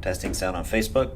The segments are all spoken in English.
Testing sound on Facebook.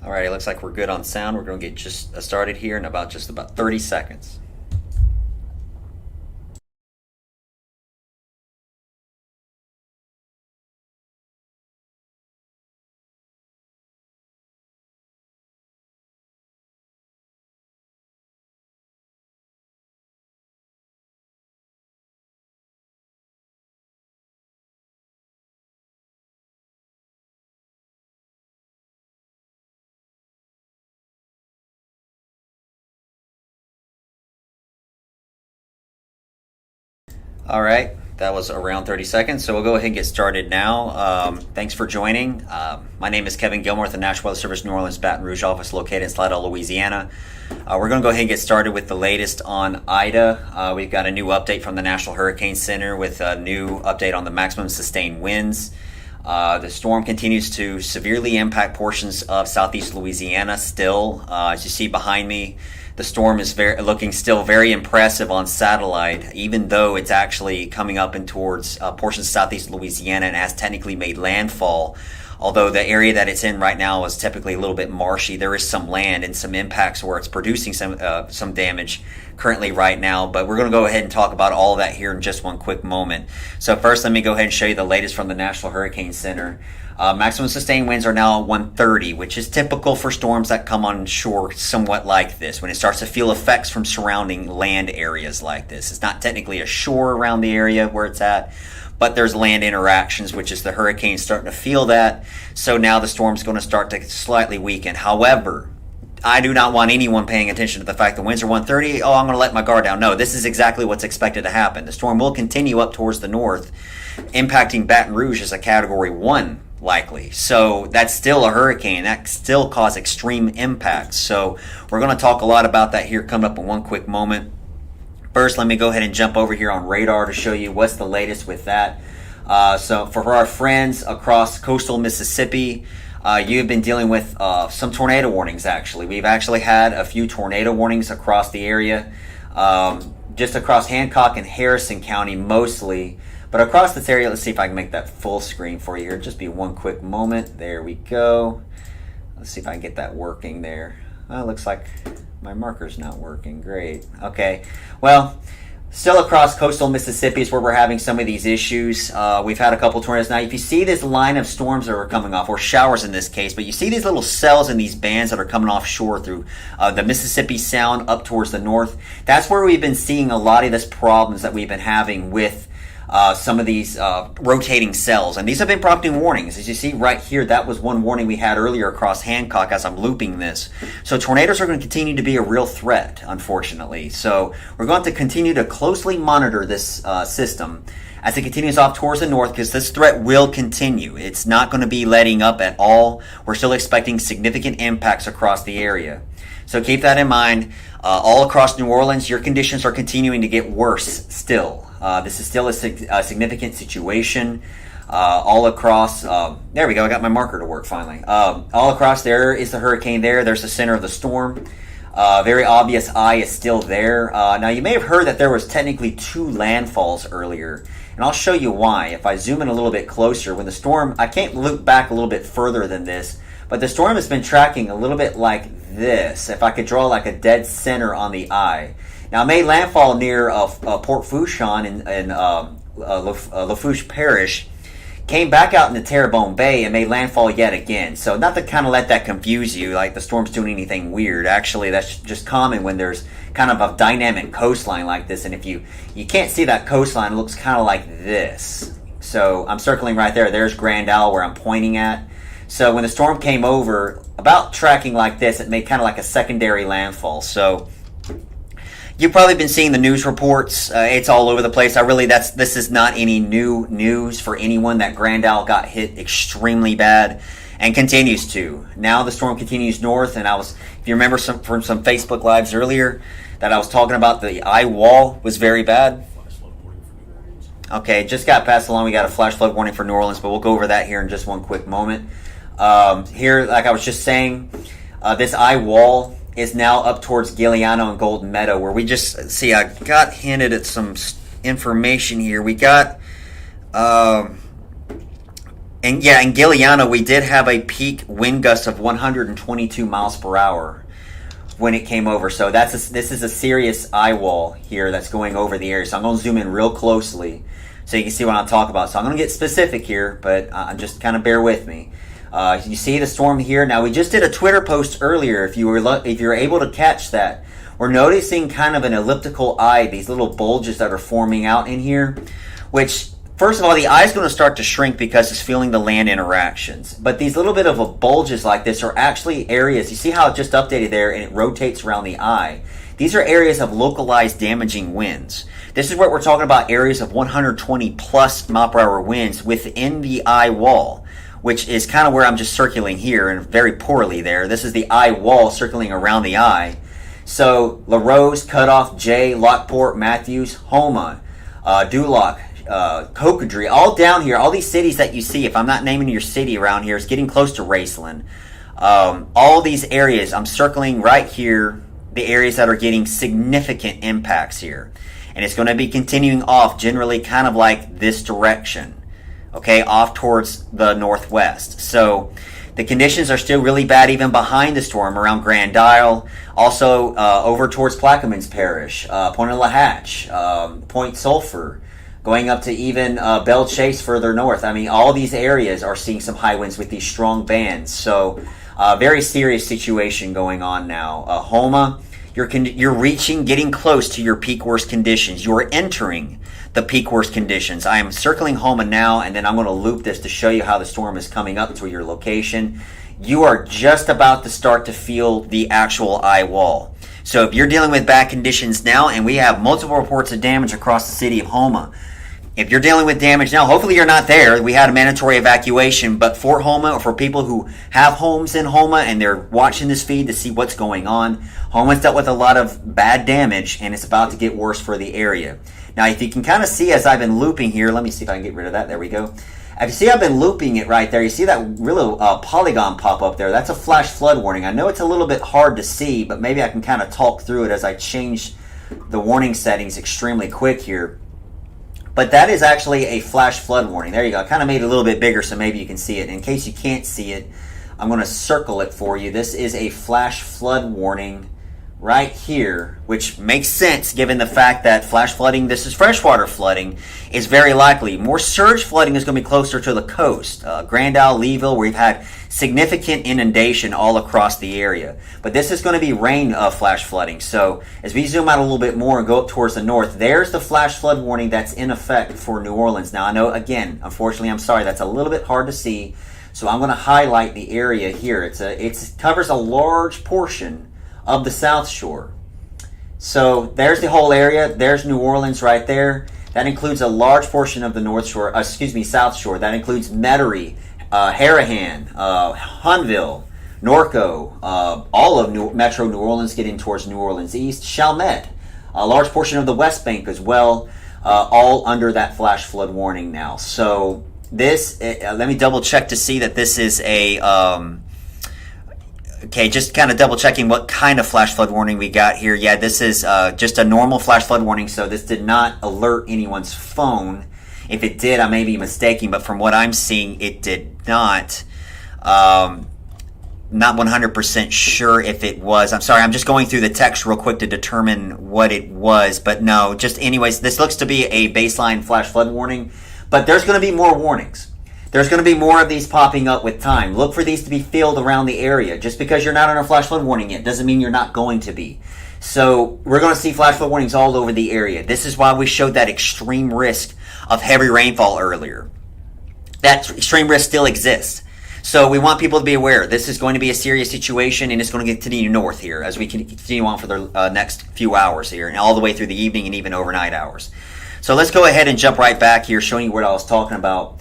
All right, it looks like we're good on sound. We're going to get just started here in just about 30 seconds. All right, that was around 30 seconds, so we'll go ahead and get started now. Thanks for joining. My name is Kevin Gilmore with the National Weather Service New Orleans Baton Rouge office located in Slidell, Louisiana. We're going to go ahead and get started with the latest on Ida. We've got a new update from the National Hurricane Center with a new update on the maximum sustained winds. The storm continues to severely impact portions of southeast Louisiana still. As you see behind me, the storm is looking still very impressive on satellite, even though it's actually coming up and towards portions of southeast Louisiana and has technically made landfall. Although the area that it's in right now is typically a little bit marshy, there is some land and some impacts where it's producing some damage currently right now. But we're going to go ahead and talk about all of that here in just one quick moment. So first, let me go ahead and show you the latest from the National Hurricane Center. Maximum sustained winds are now at 130, which is typical for storms that come on shore somewhat like this, when it starts to feel effects from surrounding land areas like this. It's not technically a shore around the area where it's at, but there's land interactions, which is the hurricane starting to feel that. So now the storm's going to start to slightly weaken. However, I do not want anyone paying attention to the fact the winds are 130. Oh, I'm going to let my guard down. No, this is exactly what's expected to happen. The storm will continue up towards the north, impacting Baton Rouge as a Category 1 likely. So that's still a hurricane. That still cause extreme impacts. So we're going to talk a lot about that here coming up in one quick moment. First, let me go ahead and jump over here on radar to show you what's the latest with that. So for our friends across coastal Mississippi, you've been dealing with some tornado warnings, actually. We've actually had a few tornado warnings across the area, just across Hancock and Harrison County mostly. But across this area, let's see if I can make that full screen for you here. Just be one quick moment. There we go. Let's see if I can get that working there. Well, it looks like my marker's not working. Great. Okay. Well, still across coastal Mississippi is where we're having some of these issues. We've had a couple tornadoes. Now, if you see this line of storms that are coming off, or showers in this case, but you see these little cells in these bands that are coming offshore through the Mississippi Sound up towards the north, that's where we've been seeing a lot of this problems that we've been having with some of these rotating cells. And these have been prompting warnings. As you see right here, that was one warning we had earlier across Hancock as I'm looping this. So tornadoes are going to continue to be a real threat, unfortunately. So we're going to continue to closely monitor this system as it continues off towards the north, because this threat will continue. It's not going to be letting up at all. We're still expecting significant impacts across the area. So keep that in mind. All across New Orleans, your conditions are continuing to get worse still. This is still a significant situation. All across, there we go, I got my marker to work finally. All across there is the hurricane there. There's the center of the storm. Very obvious eye is still there. Now, you may have heard that there was technically 2 landfalls earlier, and I'll show you why. If I zoom in a little bit closer, when the storm, I can't look back a little bit further than this, but the storm has been tracking a little bit like this. If I could draw like a dead center on the eye. Now, it made landfall near Port Fourchon in Lafourche Parish, came back out into Terrebonne Bay and made landfall yet again. So not to kind of let that confuse you, like the storm's doing anything weird. Actually, that's just common when there's kind of a dynamic coastline like this. And if you can't see that coastline, it looks kind of like this. So I'm circling right there. There's Grand Isle where I'm pointing at. So when the storm came over, about tracking like this, it made kind of like a secondary landfall. So you've probably been seeing the news reports. It's all over the place. This is not any new news for anyone that Grand Isle got hit extremely bad and continues to. Now the storm continues north, and if you remember from some Facebook Lives earlier, that I was talking about the Eyewall was very bad. Okay, just got passed along. We got a flash flood warning for New Orleans, but we'll go over that here in just one quick moment. Here, like I was just saying, this Eyewall is now up towards Giliano and Golden Meadow, where we just see. I got hinted at some information here. We got, in Giliano, we did have a peak wind gust of 122 miles per hour when it came over. So this is a serious Eyewall here that's going over the area. So I'm going to zoom in real closely so you can see what I'm talking about. So I'm going to get specific here, but just kind of bear with me. You see the storm here. Now we just did a Twitter post earlier. If you were able to catch that, we're noticing kind of an elliptical eye, these little bulges that are forming out in here, which first of all, the eye is going to start to shrink because it's feeling the land interactions. But these little bit of bulges like this are actually areas. You see how it just updated there and it rotates around the eye. These are areas of localized damaging winds. This is what we're talking about, areas of 120 plus mile per hour winds within the eye wall, which is kind of where I'm just circling here and very poorly there. This is the eye wall circling around the eye. So LaRose, Cutoff, Jay, Lockport, Matthews, Houma, Duloc, Cocodrie, all down here, all these cities that you see, if I'm not naming your city around here, is getting close to Raceland. All these areas, I'm circling right here, the areas that are getting significant impacts here. And it's going to be continuing off generally kind of like this direction, okay, off towards the northwest. So the conditions are still really bad even behind the storm around Grand Isle, also over towards Plaquemines Parish, Pointe-a-la-Hatch, Point Sulphur, going up to even Belle Chase further north. I mean, all these areas are seeing some high winds with these strong bands. So very serious situation going on now. Houma, you're getting close to your peak worst conditions. You're entering the peak worst conditions. I am circling Houma now, and then I'm going to loop this to show you how the storm is coming up to your location. You are just about to start to feel the actual eye wall. So if you're dealing with bad conditions now, and we have multiple reports of damage across the city of Houma, if you're dealing with damage now, hopefully you're not there. We had a mandatory evacuation, but for Houma, or for people who have homes in Houma and they're watching this feed to see what's going on, Houma's dealt with a lot of bad damage, and it's about to get worse for the area. Now, if you can kind of see as I've been looping here, let me see if I can get rid of that. There we go. If you see I've been looping it right there, you see that little polygon pop up there. That's a flash flood warning. I know it's a little bit hard to see, but maybe I can kind of talk through it as I change the warning settings extremely quick here. But that is actually a flash flood warning. There you go. I kind of made it a little bit bigger so maybe you can see it. In case you can't see it, I'm going to circle it for you. This is a flash flood warning right here, which makes sense given the fact that flash flooding, this is freshwater flooding, is very likely. More surge flooding is going to be closer to the coast. Grand Isle, Leeville, where we've had significant inundation all across the area. But this is going to be rain flash flooding. So as we zoom out a little bit more and go up towards the north, there's the flash flood warning that's in effect for New Orleans. Now I know, again, unfortunately, I'm sorry, that's a little bit hard to see. So I'm going to highlight the area here. It covers a large portion of the South Shore. So there's the whole area. There's New Orleans right there. That includes a large portion of the South Shore. That includes Metairie, Harahan, Hunville, Norco, all of Metro New Orleans getting towards New Orleans East, Chalmette, a large portion of the West Bank as well, all under that flash flood warning now. So this, let me double check to see that this is a, okay, just kind of double checking what kind of flash flood warning we got here. Yeah, this is just a normal flash flood warning, so this did not alert anyone's phone. If it did, I may be mistaken, but from what I'm seeing, it did not. Not 100% sure if it was. I'm sorry, I'm just going through the text real quick to determine what it was, but no, just anyways, this looks to be a baseline flash flood warning, but there's going to be more warnings. There's going to be more of these popping up with time. Look for these to be filled around the area. Just because you're not on a flash flood warning yet doesn't mean you're not going to be. So we're going to see flash flood warnings all over the area. This is why we showed that extreme risk of heavy rainfall earlier. That extreme risk still exists. So we want people to be aware. This is going to be a serious situation, and it's going to continue north here as we continue on for the next few hours here, and all the way through the evening and even overnight hours. So let's go ahead and jump right back here, showing you what I was talking about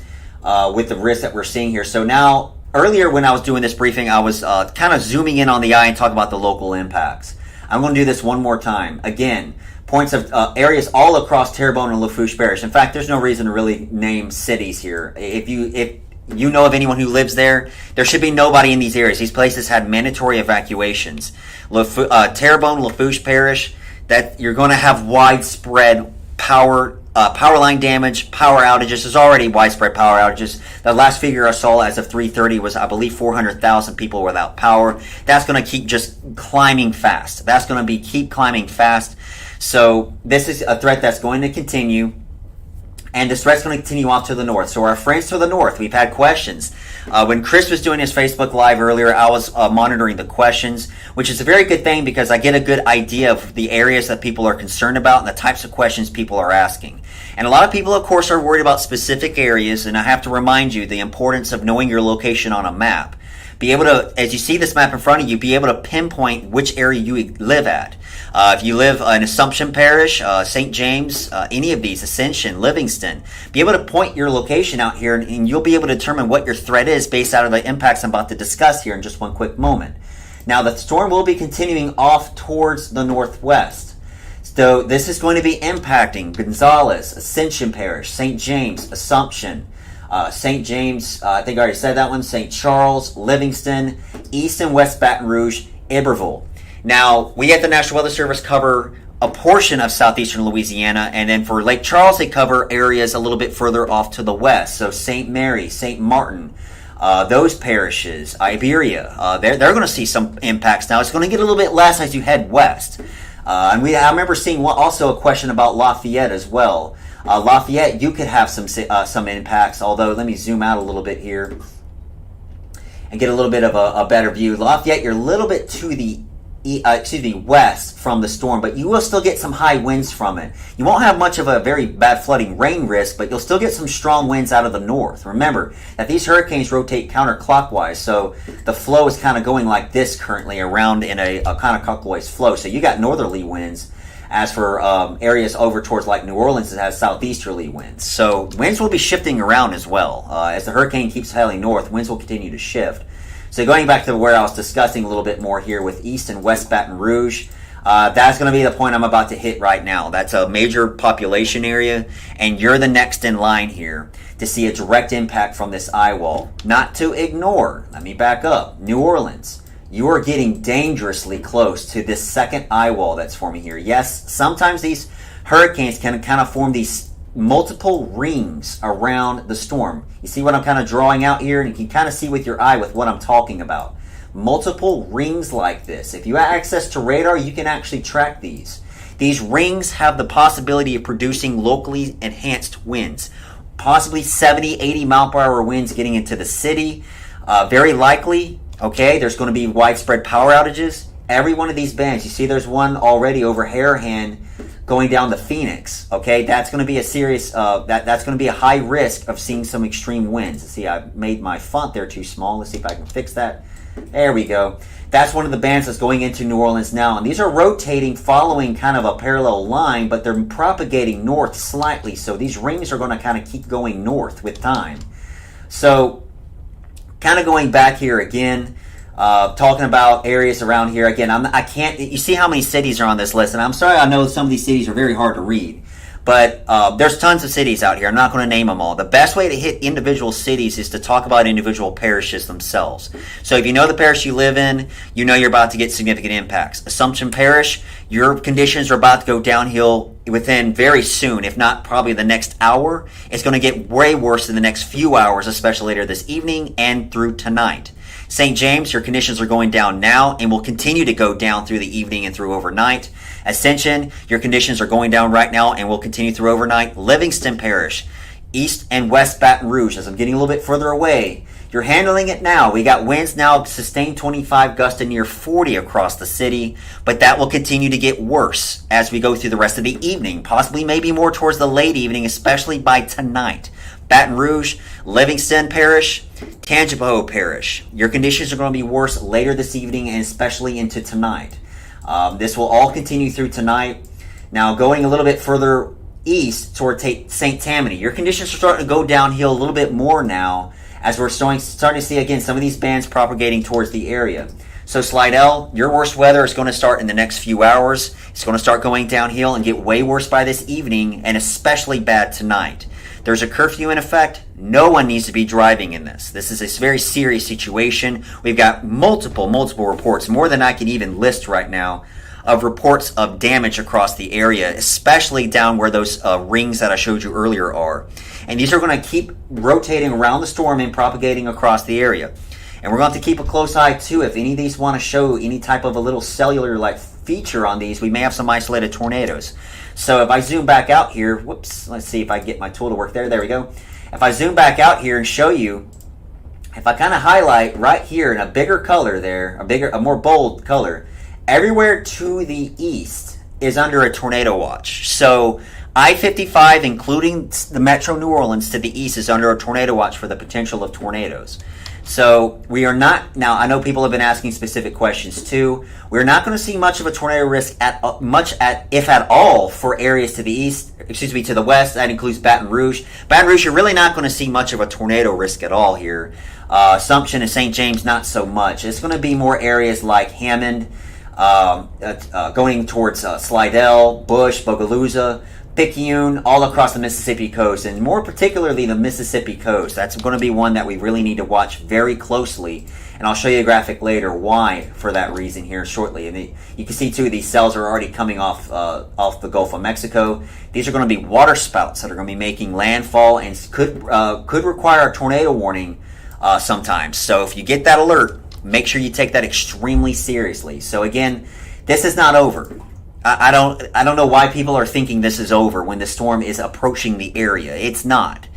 with the risk that we're seeing here. So now, earlier when I was doing this briefing, I was kind of zooming in on the eye and talking about the local impacts. I'm going to do this one more time. Again, points of areas all across Terrebonne and Lafourche Parish. In fact, there's no reason to really name cities here. If you know of anyone who lives there, there should be nobody in these areas. These places had mandatory evacuations. Terrebonne, Lafourche Parish, that you're going to have widespread power line damage, power outages. There's already widespread power outages. The last figure I saw as of 3:30 was, I believe, 400,000 people without power. That's going to keep just climbing fast. That's going to keep climbing fast. So this is a threat that's going to continue. And this threat's going to continue off to the north. So our friends to the north, we've had questions. When Chris was doing his Facebook Live earlier, I was monitoring the questions, which is a very good thing because I get a good idea of the areas that people are concerned about and the types of questions people are asking. And a lot of people, of course, are worried about specific areas, and I have to remind you the importance of knowing your location on a map. Be able to, as you see this map in front of you, be able to pinpoint which area you live at. If you live in Assumption Parish, St. James, any of these, Ascension, Livingston, be able to point your location out here, and you'll be able to determine what your threat is based out of the impacts I'm about to discuss here in just one quick moment. Now, the storm will be continuing off towards the northwest. So this is going to be impacting Gonzales, Ascension Parish, St. James, Assumption, St. James, I think I already said that one, St. Charles, Livingston, East and West Baton Rouge, Iberville. Now, we at the National Weather Service cover a portion of southeastern Louisiana, and then for Lake Charles, they cover areas a little bit further off to the west. So St. Mary, St. Martin, those parishes, Iberia, they're going to see some impacts now. It's going to get a little bit less as you head west. I remember seeing also a question about Lafayette as well. Lafayette, you could have some impacts, although let me zoom out a little bit here and get a little bit of a better view. Lafayette, you're a little bit to the west from the storm, but you will still get some high winds from it. You won't have much of a very bad flooding rain risk, but you'll still get some strong winds out of the north. Remember that these hurricanes rotate counterclockwise, so the flow is kind of going like this currently around in a counterclockwise flow. So you got northerly winds. As for areas over towards like New Orleans, it has southeasterly winds. So winds will be shifting around as well. As the hurricane keeps heading north, winds will continue to shift. So going back to where I was discussing a little bit more here with East and West Baton Rouge, that's going to be the point I'm about to hit right now. That's a major population area, and you're the next in line here to see a direct impact from this eyewall. Not to ignore, let me back up, New Orleans. You are getting dangerously close to this second eyewall that's forming here. Yes, sometimes these hurricanes can kind of form these multiple rings around the storm. You see what I'm kind of drawing out here? And you can kind of see with your eye with what I'm talking about. Multiple rings like this. If you have access to radar, you can actually track these. These rings have the possibility of producing locally enhanced winds. Possibly 70, 80 mile per hour winds getting into the city. Very likely, okay, there's going to be widespread power outages. Every one of these bands, you see there's one already over Harahan going down to Phoenix, okay? That's going to be a serious, that's going to be a high risk of seeing some extreme winds. See, I made my font there too small. Let's see if I can fix that. There we go. That's one of the bands that's going into New Orleans now. And these are rotating, following kind of a parallel line, but they're propagating north slightly. So these rings are going to kind of keep going north with time. So kind of going back here again, talking about areas around here. Again, I can't, you see how many cities are on this list, and I'm sorry, I know some of these cities are very hard to read, but there's tons of cities out here. I'm not going to name them all. The best way to hit individual cities is to talk about individual parishes themselves. So if you know the parish you live in, you know you're about to get significant impacts. Assumption Parish, your conditions are about to go downhill within very soon, if not probably the next hour. It's going to get way worse in the next few hours, especially later this evening and through tonight. St. James, your conditions are going down now and will continue to go down through the evening and through overnight. Ascension, your conditions are going down right now and will continue through overnight. Livingston Parish, east and west Baton Rouge. As I'm getting a little bit further away, you're handling it now. We got winds now sustained 25, gusting near 40 across the city, but that will continue to get worse as we go through the rest of the evening, possibly maybe more towards the late evening, especially by tonight. Baton Rouge, Livingston Parish, Tangipahoa Parish. Your conditions are going to be worse later this evening and especially into tonight. This will all continue through tonight. Now, going a little bit further east toward St. Tammany, your conditions are starting to go downhill a little bit more now as we're starting to see, again, some of these bands propagating towards the area. So Slidell, your worst weather is going to start in the next few hours. It's going to start going downhill and get way worse by this evening, and especially bad tonight. There's a curfew in effect. No one needs to be driving in this. This is a very serious situation. We've got multiple reports, more than I can even list right now, of reports of damage across the area, especially down where those rings that I showed you earlier are. And these are going to keep rotating around the storm and propagating across the area. And we're going to have to keep a close eye too. If any of these want to show any type of a little cellular like feature on these, we may have some isolated tornadoes. So if I zoom back out here, whoops, let's see if I get my tool to work there. There we go. If I zoom back out here and show you, if I kind of highlight right here in a bigger color there, a more bold color, everywhere to the east is under a tornado watch. So I-55, including the Metro New Orleans to the east, is under a tornado watch for the potential of tornadoes. So we are not, now I know people have been asking specific questions too. We're not going to see much of a tornado risk if at all, for areas to the east, to the west. That includes Baton Rouge. Baton Rouge, you're really not going to see much of a tornado risk at all here. Assumption and St. James, not so much. It's going to be more areas like Hammond, going towards Slidell, Bush, Bogalusa, Picayune, all across the Mississippi coast, and more particularly the Mississippi coast. That's going to be one that we really need to watch very closely, and I'll show you a graphic later why for that reason here shortly. And you can see too, these cells are already coming off the Gulf of Mexico. These are going to be water spouts that are going to be making landfall and could require a tornado warning sometimes. So if you get that alert, make sure you take that extremely seriously. So again, this is not over. I don't know why people are thinking this is over when the storm is approaching the area. It's not.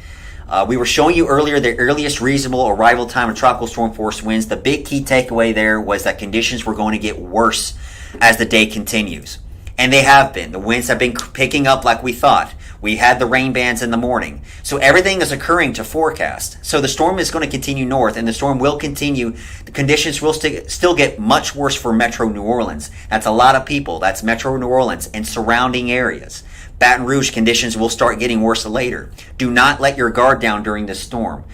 We were showing you earlier the earliest reasonable arrival time of tropical storm force winds. The big key takeaway there was that conditions were going to get worse as the day continues. And they have been. The winds have been picking up like we thought. We had the rain bands in the morning. So everything is occurring to forecast. So the storm is going to continue north, and the storm will continue. The conditions will still get much worse for Metro New Orleans. That's a lot of people. That's Metro New Orleans and surrounding areas. Baton Rouge, conditions will start getting worse later. Do not let your guard down during this storm.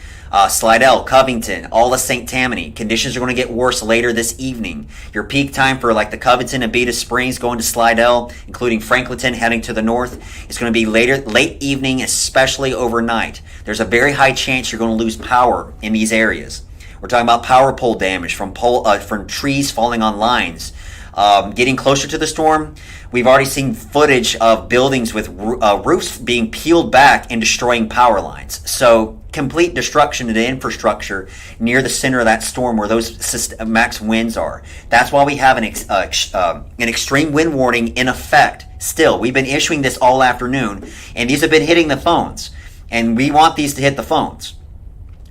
Slidell, Covington, all of St. Tammany, conditions are going to get worse later this evening. Your peak time for like the Covington and Beta Springs going to Slidell, including Franklinton heading to the north, is going to be late evening, especially overnight. There's a very high chance you're going to lose power in these areas. We're talking about power pole damage from trees falling on lines. Getting closer to the storm, we've already seen footage of buildings with roofs being peeled back and destroying power lines. So complete destruction of the infrastructure near the center of that storm where those max winds are. That's why we have an extreme wind warning in effect still. We've been issuing this all afternoon, and these have been hitting the phones. And we want these to hit the phones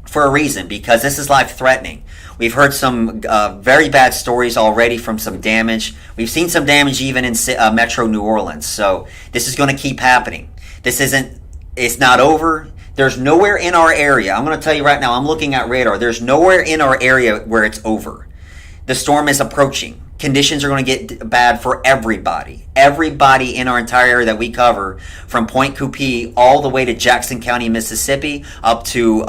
for a reason, because this is life-threatening. We've heard some very bad stories already from some damage. We've seen some damage even in Metro New Orleans. So this is going to keep happening. It's not over. There's nowhere in our area. I'm going to tell you right now, I'm looking at radar. There's nowhere in our area where it's over. The storm is approaching. Conditions are going to get bad for everybody. Everybody in our entire area that we cover, from Point Coupee all the way to Jackson County, Mississippi, up to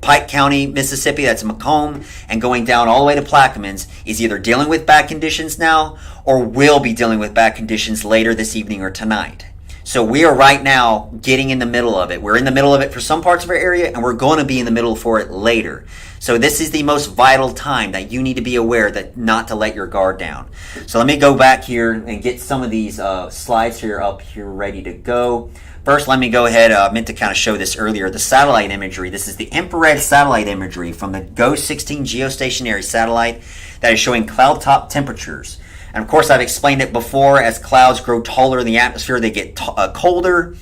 Pike County, Mississippi, that's Macomb, and going down all the way to Plaquemines, is either dealing with bad conditions now or will be dealing with bad conditions later this evening or tonight. So we are right now getting in the middle of it. We're in the middle of it for some parts of our area, and we're going to be in the middle for it later. So this is the most vital time that you need to be aware that not to let your guard down. So let me go back here and get some of these slides here up here ready to go. First, let me go ahead. I meant to kind of show this earlier. The satellite imagery. This is the infrared satellite imagery from the GOES 16 geostationary satellite that is showing cloud top temperatures. And of course, I've explained it before. As clouds grow taller in the atmosphere, they get colder.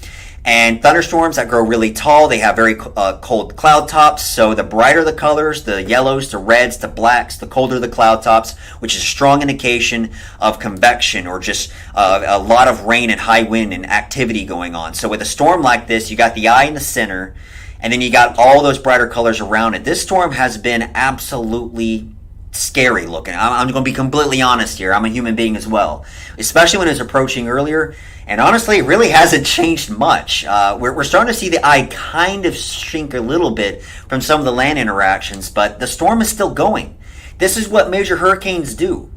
And thunderstorms that grow really tall, they have very cold cloud tops. So the brighter the colors, the yellows, the reds, the blacks, the colder the cloud tops, which is a strong indication of convection or just a lot of rain and high wind and activity going on. So with a storm like this, you got the eye in the center, and then you got all those brighter colors around it. This storm has been absolutely scary looking. I'm going to be completely honest here. I'm a human being as well, especially when it was approaching earlier. And honestly, it really hasn't changed much. We're starting to see the eye kind of shrink a little bit from some of the land interactions, but the storm is still going. This is what major hurricanes do.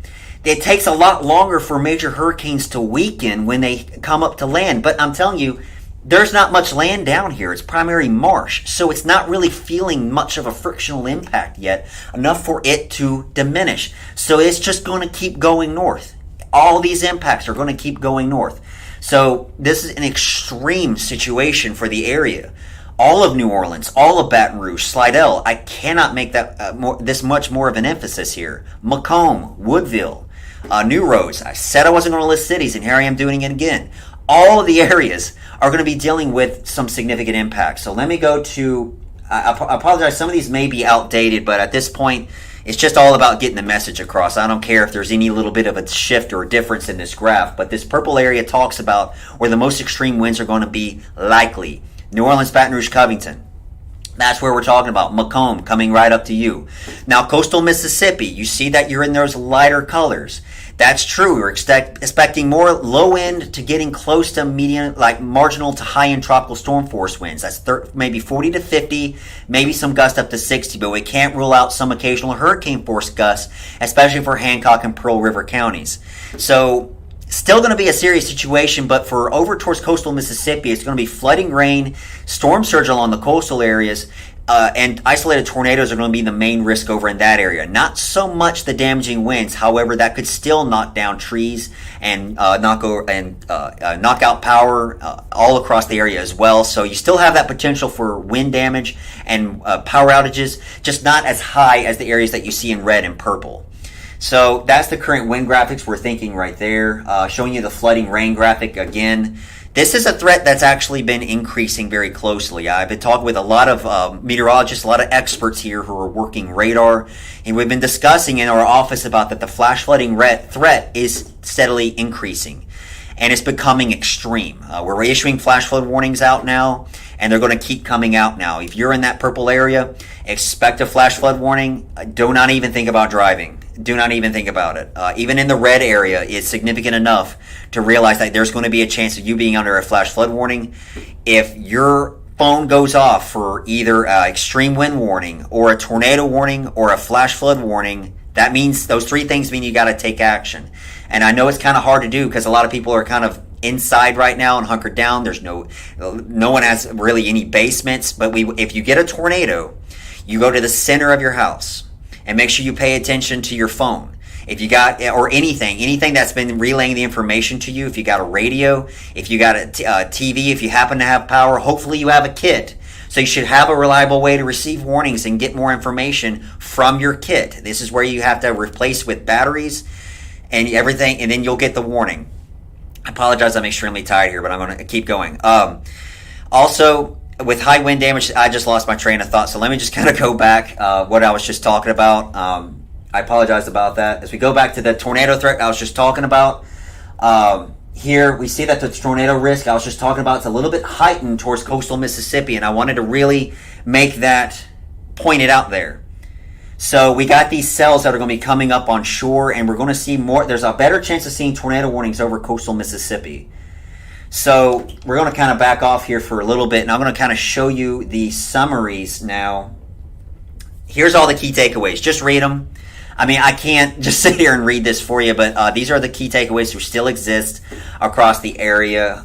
It takes a lot longer for major hurricanes to weaken when they come up to land, but I'm telling you, there's not much land down here. It's primarily marsh, so it's not really feeling much of a frictional impact yet, enough for it to diminish. So it's just going to keep going north. All these impacts are going to keep going north. So this is an extreme situation for the area. All of New Orleans, all of Baton Rouge, Slidell, I cannot make that this much more of an emphasis here. Macomb, Woodville, New Roads. I said I wasn't going to list cities, and here I am doing it again. All of the areas are going to be dealing with some significant impacts. So let me go to, I apologize, some of these may be outdated, but at this point, it's just all about getting the message across. I don't care if there's any little bit of a shift or a difference in this graph, but this purple area talks about where the most extreme winds are going to be likely. New Orleans, Baton Rouge, Covington. That's where we're talking about. Macomb coming right up to you. Now, coastal Mississippi, you see that you're in those lighter colors. That's true. We're expecting more low end to getting close to medium, like marginal to high end tropical storm force winds. That's maybe 40 to 50, maybe some gust up to 60, but we can't rule out some occasional hurricane force gusts, especially for Hancock and Pearl River counties. So still going to be a serious situation, but for over towards coastal Mississippi, it's going to be flooding rain, storm surge along the coastal areas, and isolated tornadoes are going to be the main risk over in that area. Not so much the damaging winds, however, that could still knock down trees and knock out power all across the area as well. So you still have that potential for wind damage and power outages, just not as high as the areas that you see in red and purple. So that's the current wind graphics we're thinking right there. Showing you the flooding rain graphic again. This is a threat that's actually been increasing very closely. I've been talking with a lot of meteorologists, a lot of experts here who are working radar, and we've been discussing in our office about that the flash flooding threat is steadily increasing, and it's becoming extreme. We're issuing flash flood warnings out now, and they're going to keep coming out now. If you're in that purple area, expect a flash flood warning. Do not even think about driving. Do not even think about it. Even in the red area, it's significant enough to realize that there's going to be a chance of you being under a flash flood warning. If your phone goes off for either an extreme wind warning or a tornado warning or a flash flood warning, that means those three things mean you got to take action. And I know it's kind of hard to do because a lot of people are kind of inside right now and hunkered down. There's no one has really any basements. But if you get a tornado, you go to the center of your house and make sure you pay attention to your phone. If you got, or anything that's been relaying the information to you, if you got a radio, if you got a TV, if you happen to have power, hopefully you have a kit. So you should have a reliable way to receive warnings and get more information from your kit. This is where you have to replace with batteries and everything, and then you'll get the warning. I apologize, I'm extremely tired here, but I'm going to keep going. Also, with high wind damage, I just lost my train of thought, so let me just kind of go back what I was just talking about. I apologize about that. As we go back to the tornado threat I was just talking about, here we see that the tornado risk I was just talking about is a little bit heightened towards coastal Mississippi, and I wanted to really make that pointed out there. So we got these cells that are going to be coming up on shore, and we're going to see more. There's a better chance of seeing tornado warnings over coastal Mississippi. So we're going to kind of back off here for a little bit, and I'm going to kind of show you the summaries now. Here's all the key takeaways. Just read them. I mean, I can't just sit here and read this for you, but these are the key takeaways which still exist across the area.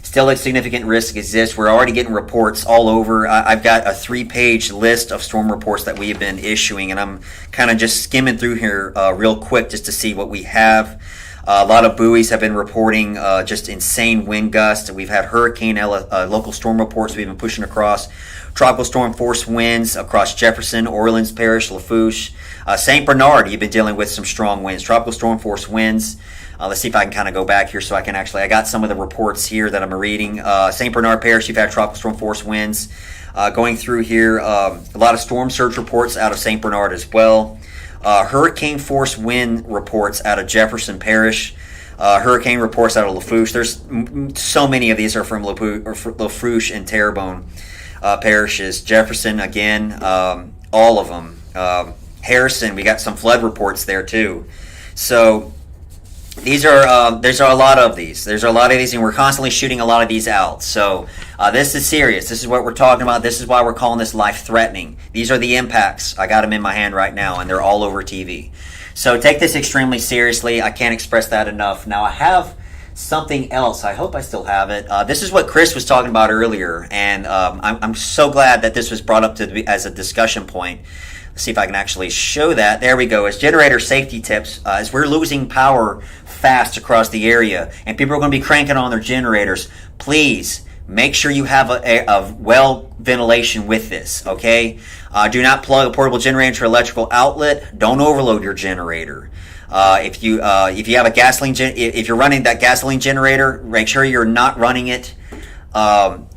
Still a significant risk exists. We're already getting reports all over. I've got a 3-page list of storm reports that we have been issuing, and I'm kind of just skimming through here real quick just to see what we have. A lot of buoys have been reporting just insane wind gusts. We've had hurricane local storm reports we've been pushing across. Tropical storm force winds across Jefferson, Orleans Parish, Lafourche. St. Bernard, you've been dealing with some strong winds. Tropical storm force winds. Let's see if I can kind of go back here so I got some of the reports here that I'm reading. St. Bernard Parish, you've had tropical storm force winds. Going through here, a lot of storm surge reports out of St. Bernard as well. Hurricane force wind reports out of Jefferson Parish. Hurricane reports out of Lafourche. There's so many of these are from Lafourche and Terrebonne parishes. Jefferson, again, all of them. Harrison, we got some flood reports there too. So there's a lot of these. There's a lot of these, and we're constantly shooting a lot of these out. So this is serious. This is what we're talking about. This is why we're calling this life-threatening. These are the impacts. I got them in my hand right now, and they're all over TV. So take this extremely seriously. I can't express that enough. Now, I have something else. I hope I still have it. This is what Chris was talking about earlier, and I'm so glad that this was brought up as a discussion point. Let's see if I can actually show that. There we go. As generator safety tips, as we're losing power fast across the area, and people are going to be cranking on their generators, please make sure you have a well ventilation with this, okay? Do not plug a portable generator into an electrical outlet. Don't overload your generator. If you have a gasoline, if you're running that gasoline generator, make sure you're not running it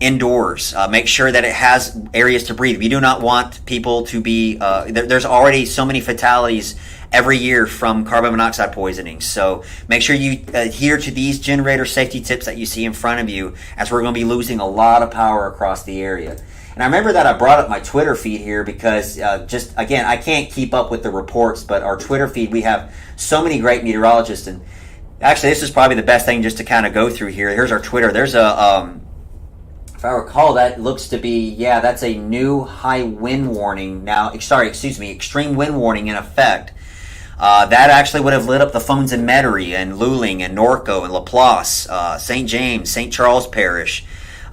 indoors. Make sure that it has areas to breathe. We do not want people to be, there's already so many fatalities every year from carbon monoxide poisoning. So make sure you adhere to these generator safety tips that you see in front of you, as we're going to be losing a lot of power across the area. And I remember that I brought up my Twitter feed here because just, again, I can't keep up with the reports, but our Twitter feed, we have so many great meteorologists. And actually, this is probably the best thing just to kind of go through here. Here's our Twitter. There's a, if I recall, that looks to be, yeah, that's a new high wind warning now. Sorry, excuse me, extreme wind warning in effect. That actually would have lit up the phones in Metairie and Luling and Norco and Laplace, St. James, St. Charles Parish.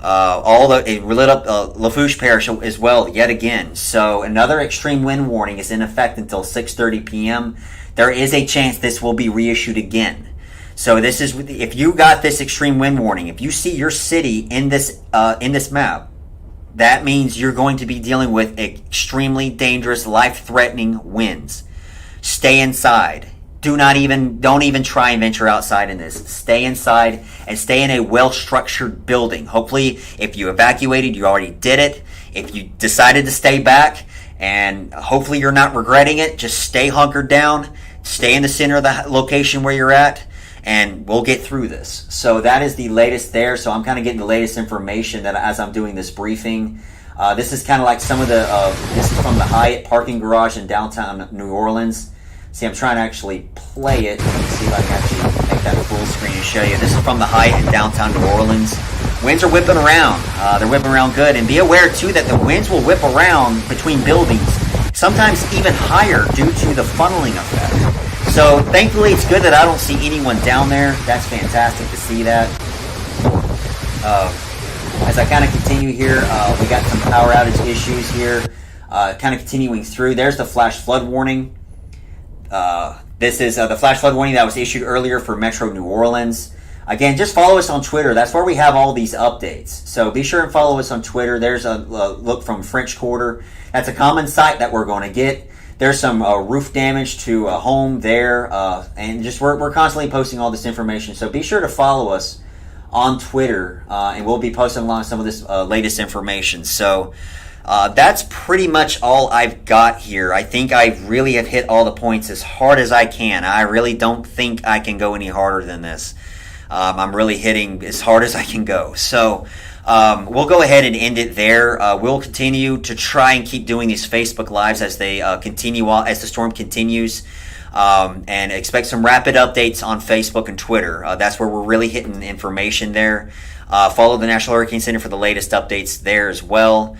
It lit up Lafourche Parish as well yet again. So another extreme wind warning is in effect until 6:30 p.m. There is a chance this will be reissued again. So this is, if you got this extreme wind warning, if you see your city in this map, that means you're going to be dealing with extremely dangerous, life-threatening winds. Stay inside. Don't even try and venture outside in this. Stay inside and stay in a well-structured building. Hopefully, if you evacuated, you already did it. If you decided to stay back, and hopefully you're not regretting it, just stay hunkered down. Stay in the center of the location where you're at, and we'll get through this. So that is the latest there. So I'm kind of getting the latest information that as I'm doing this briefing. This is kind of like some of the, this is from the Hyatt parking garage in downtown New Orleans. See, I'm trying to actually play it. Let me see if I can actually make that full screen and show you. This is from the Hyatt in downtown New Orleans. Winds are whipping around. They're whipping around good. And be aware, too, that the winds will whip around between buildings, sometimes even higher due to the funneling effect. So, thankfully, it's good that I don't see anyone down there. That's fantastic to see that. As I kind of continue here, we got some power outage issues here. Kind of continuing through. There's the flash flood warning. This is the flash flood warning that was issued earlier for Metro New Orleans. Again, just follow us on Twitter. That's where we have all these updates. So be sure and follow us on Twitter. There's a look from French Quarter. That's a common site that we're going to get. There's some roof damage to a home there, and just we're constantly posting all this information. So be sure to follow us on Twitter, and we'll be posting along some of this latest information. So that's pretty much all I've got here. I think I really have hit all the points as hard as I can. I really don't think I can go any harder than this. I'm really hitting as hard as I can go. So we'll go ahead and end it there. We'll continue to try and keep doing these Facebook Lives as they continue, as the storm continues. And expect some rapid updates on Facebook and Twitter. That's where we're really hitting information there. Follow the National Hurricane Center for the latest updates there as well.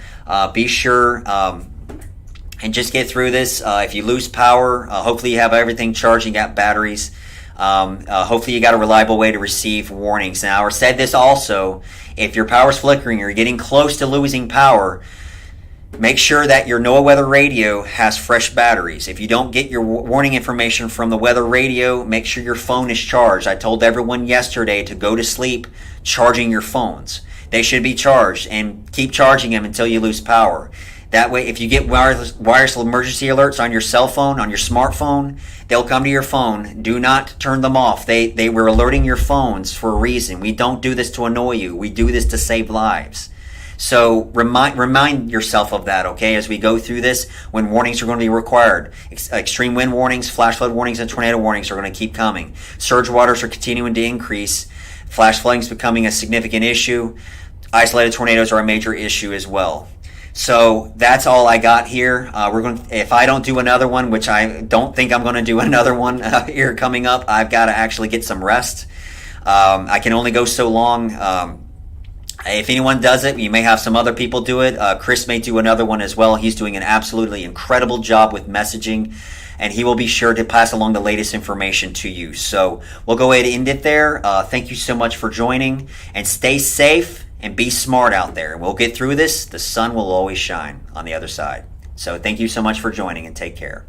Be sure and just get through this. If you lose power, hopefully you have everything charging at batteries. Hopefully you got a reliable way to receive warnings. Now, I said this also, if your power's flickering or you're getting close to losing power, make sure that your NOAA weather radio has fresh batteries. If you don't get your warning information from the weather radio, make sure your phone is charged. I told everyone yesterday to go to sleep charging your phones. They should be charged, and keep charging them until you lose power. That way, if you get wireless emergency alerts on your cell phone, on your smartphone, they'll come to your phone. Do not turn them off. They were alerting your phones for a reason. We don't do this to annoy you. We do this to save lives. So remind yourself of that, okay, as we go through this, when warnings are going to be required. Extreme wind warnings, flash flood warnings, and tornado warnings are going to keep coming. Surge waters are continuing to increase. Flash flooding is becoming a significant issue. Isolated tornadoes are a major issue as well. So that's all I got here. If I don't do another one, which I don't think I'm going to do another one here coming up, I've got to actually get some rest. I can only go so long. If anyone does it, you may have some other people do it. Chris may do another one as well. He's doing an absolutely incredible job with messaging, and he will be sure to pass along the latest information to you. So we'll go ahead and end it there. Thank you so much for joining, and stay safe and be smart out there. We'll get through this. The sun will always shine on the other side. So thank you so much for joining, and take care.